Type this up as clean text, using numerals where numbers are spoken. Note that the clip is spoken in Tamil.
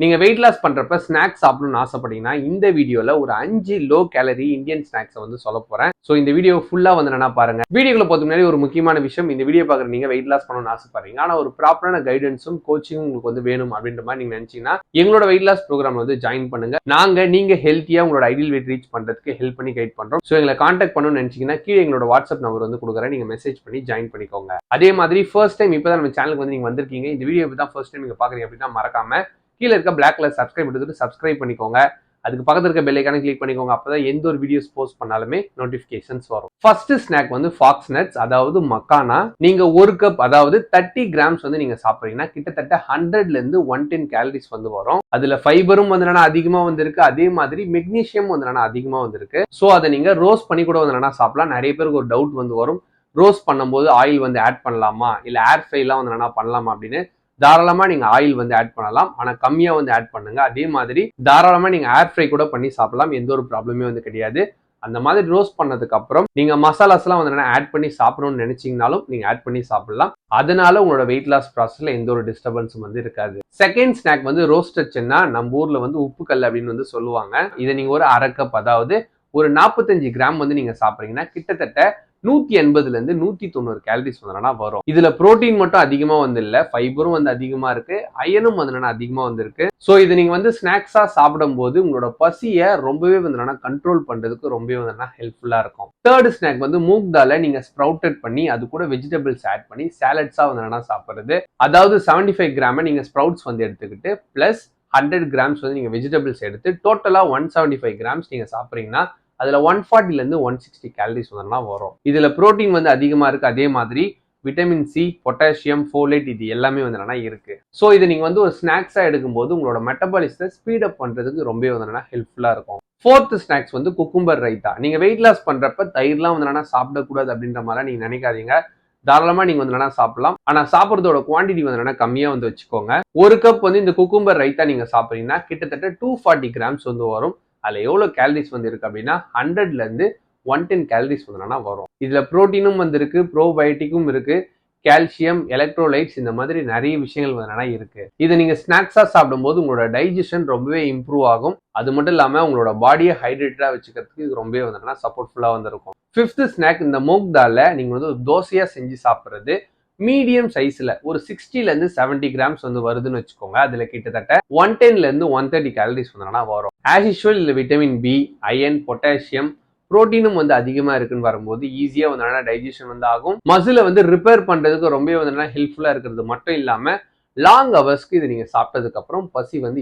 நீங்க வெயிட் லாஸ் பண்றப்ப ஸ்நாக்ஸ் சாப்பிடணும்னு ஆசைப்பட்டீங்கன்னா இந்த வீடியோல ஒரு 5 லோ கேலரி இந்தியன் ஸ்நாக்ஸ் வந்து சொல்ல போறேன். சோ இந்த வீடியோ ஃபுல்லா வந்து என்ன பாருங்க. வீடியோக்குள்ள போறதுக்கு முன்னாடி ஒரு முக்கியமான விஷயம், இந்த வீடியோ பாக்குற நீங்க வெயிட் லாஸ் பண்ணணும்னு ஆசைப்படுறீங்க, ஆனா ஒரு ப்ராப்பரான கைடன்ஸும் கோச்சிங்கும் உங்களுக்கு வந்து வேணும் அப்படின்ற மாதிரி நீங்க நினைச்சீங்கன்னா எங்களோட வெயிட் லாஸ் ப்ரோக்ராம் வந்து ஜாயின் பண்ணுங்க. நீங்க ஹெல்த்தியா உங்களோட ஐடியல் வெயிட் ரீச் பண்றதுக்கு ஹெல்ப் பண்ணி கைட் பண்றோம். சோ எங்களை கான்டாக்ட் பண்ணணும்னு நினைச்சீங்கன்னா கீழே எங்களோட வாட்ஸ்அப் நம்பர் வந்து கொடுக்குறேன், நீங்க மெசேஜ் பண்ணி ஜாயின் பண்ணிக்கோங்க. அதே மாதிரி ஃபர்ஸ்ட் டைம் இப்பதான் நம்ம சேனலுக்கு வந்து நீங்க வந்திருக்கீங்க, இந்த வீடியோ தான் ஃபர்ஸ்ட் டைம் நீங்க பாக்குறீங்க அப்படின்னா மறக்காம கீழே இருக்க பிளாக் கலர் சப்ஸ்கிரைப் எடுத்துட்டு சப்ஸ்கிரைப் பண்ணிக்கோங்க. அதுக்கு பக்கத்துல இருக்க பெல் ஐகானை கிளிக் பண்ணிக்கோங்க. அப்பதான் எந்த ஒரு வீடியோஸ் போஸ்ட் பண்ணாலுமே நோட்டிபிகேஷன்ஸ் வரும். ஃபர்ஸ்ட் ஸ்நாக் வந்து ஃபாக்ஸ் நட்ஸ், அதாவது மக்கானா. நீங்க ஒரு கப் அதாவது 30 கிராம்ஸ் வந்து நீங்க சாப்பிடுறீங்கன்னா கிட்டத்தட்ட 100ல இருந்து 110 கேலரிஸ் வந்து வரும். அதுல ஃபைபரும் வந்து அதிகமா வந்திருக்கு, அதே மாதிரி மெக்னீசியம் வந்து அதிகமா வந்திருக்கு. சோ அதை நீங்க ரோஸ்ட் பண்ணி கூட வந்து சாப்பிடலாம். நிறைய பேருக்கு ஒரு டவுட் வந்து வரும், ரோஸ்ட் பண்ணும்போது ஆயில் வந்து ஆட் பண்ணலாமா இல்ல ஏர் ஃப்ரைலாம் வந்து பண்ணலாமா அப்படின்னு. தாராளமா நீங்க ஆயில் வந்து ஆட் பண்ணலாம், ஆனா கம்மியா வந்து ஆட் பண்ணுங்க. அதே மாதிரி தாராளமா நீங்க ஏர் ஃப்ரை கூட பண்ணி சாப்பிடலாம், எந்த ஒரு ப்ராப்ளமே வந்து கிடையாது. அந்த மாதிரி ரோஸ்ட் பண்ணதுக்கு அப்புறம் நீங்க மசாலாஸ் எல்லாம் வந்து ஆட் பண்ணி சாப்பிடணும்னு நினைச்சீங்கனாலும் நீங்க ஆட் பண்ணி சாப்பிடலாம். அதனால உங்களோட வெயிட் லாஸ் ப்ராசஸ்ல எந்த ஒரு டிஸ்டர்பன்ஸும் வந்து இருக்காது. செகண்ட் ஸ்நாக் வந்து ரோஸ்டட் சென்னா, நம்ம ஊர்ல வந்து உப்பு கல் அப்படின்னு வந்து சொல்லுவாங்க. இதை நீங்க ஒரு அரை கப் அதாவது ஒரு 45 கிராம் வந்து நீங்க சாப்பிடுறீங்கன்னா கிட்டத்தட்ட 180ல இருந்து 190 கேலரிஸ் வந்து வரும். இதுல புரோட்டீன் மட்டும் அதிகமா வந்து இல்ல, ஃபைபரும் வந்து அதிகமா இருக்கு, அயனும் வந்து அதிகமா வந்து இருக்கு. சோ இது நீங்க வந்து ஸ்நாக்ஸா சாப்பிடும் போது உங்களோட பசியை ரொம்பவே வந்து கண்ட்ரோல் பண்றதுக்கு ரொம்பவே வந்து ஹெல்ப்ஃபுல்லா இருக்கும். தேர்ட் ஸ்நாக் வந்து மூங் தாலை நீங்க ஸ்ப்ரவுட்டட் பண்ணி அது கூட வெஜிடபிள்ஸ் ஆட் பண்ணி சாலட்ஸா வந்து சாப்பிடுறது. அதாவது 75 கிராம் நீங்க ஸ்ப்ரவுட்ஸ் வந்து எடுத்துக்கிட்டு பிளஸ் 100 கிராம்ஸ் வந்து நீங்க வெஜிடபிள்ஸ் எடுத்து டோட்டலா 175 கிராம்ஸ் நீங்க சாப்பிடுறீங்கன்னா அதுல 140ல இருந்து 160 கேலரிஸ் வரும். இதுல புரோட்டீன் வந்து அதிகமா இருக்கு, அதே மாதிரி விட்டமின் சி, பொட்டாசியம், ஃபோலேட் இது எல்லாமே வந்து இருக்கு. சோ இது நீங்க வந்து ஒரு ஸ்நாக்ஸா எடுக்கும்போது உங்களோட மெட்டபாலிசத்தை ஸ்பீட் அப் பண்றதுக்கு ரொம்பவே வந்து ஹெல்ப்ஃபுல்லா இருக்கும். ஃபோர்த் ஸ்நாக்ஸ் வந்து குக்கும்பர் ரைத்தா. நீங்க வெயிட் லாஸ் பண்றப்ப தயிர்லாம் வந்து சாப்பிடக்கூடாது அப்படின்ற மாதிரி நீங்க நினைக்காதீங்க. தாராளமா நீங்க வந்து சாப்பிடலாம், ஆனா சாப்பிடுறதோட குவான்டிட்டி வந்து கம்மியா வந்து வச்சுக்கோங்க. ஒரு கப் வந்து இந்த குக்கும்பர் ரைத்தா நீங்க சாப்பிடுறீங்கன்னா கிட்டத்தட்ட 240 கிராம்ஸ் வந்து வரும். அதுல எவ்வளவு கேலரிஸ் வந்து இருக்கு அப்படின்னா 100ல இருந்து 110 கேலரிஸ் வந்து வரும். இதுல புரோட்டீனும் வந்து இருக்கு, ப்ரோபயோட்டிக்கும் இருக்கு, கால்சியம், எலக்ட்ரோலைட்ஸ் இந்த மாதிரி நிறைய விஷயங்கள் வந்து இருக்கு. இதை நீங்க ஸ்நாக்ஸா சாப்பிடும் போது உங்களோட டைஜஷன் ரொம்பவே இம்ப்ரூவ் ஆகும். அது மட்டும் இல்லாம உங்களோட பாடியை ஹைட்ரேட்டடா வச்சுக்கிறதுக்கு இது ரொம்பவே வந்து சப்போர்ட்ஃபுல்லா வந்து இருக்கும். ஃபிஃப்த் ஸ்நாக் இந்த மூங் தாலை நீங்க வந்து தோசையா செஞ்சு சாப்பிடுறது. மீடியம் சைஸ்ல ஒரு 60ல இருந்து 70 கிராம்ஸ் வந்து வருதுன்னு வச்சுக்கோங்க. அதுல கிட்டத்தட்ட 110ல இருந்து 130 கேலரிஸ் வந்து வரும். ஆஸ் யூஷுவல் இதுல விட்டமின் பி, அயன், பொட்டாசியம், புரோட்டீனும் வந்து அதிகமா இருக்குன்னு வரும்போது ஈஸியா வந்து டைஜஷன் வந்து ஆகும். மசில வந்து ரிப்பேர் பண்றதுக்கு ரொம்ப வந்து ஹெல்ப்ஃபுல்லா இருக்கிறது மட்டும் இல்லாம லாங் ஹவர்ஸ்க்கு இது நீங்க சாப்பிட்டதுக்கு அப்புறம் பசி வந்து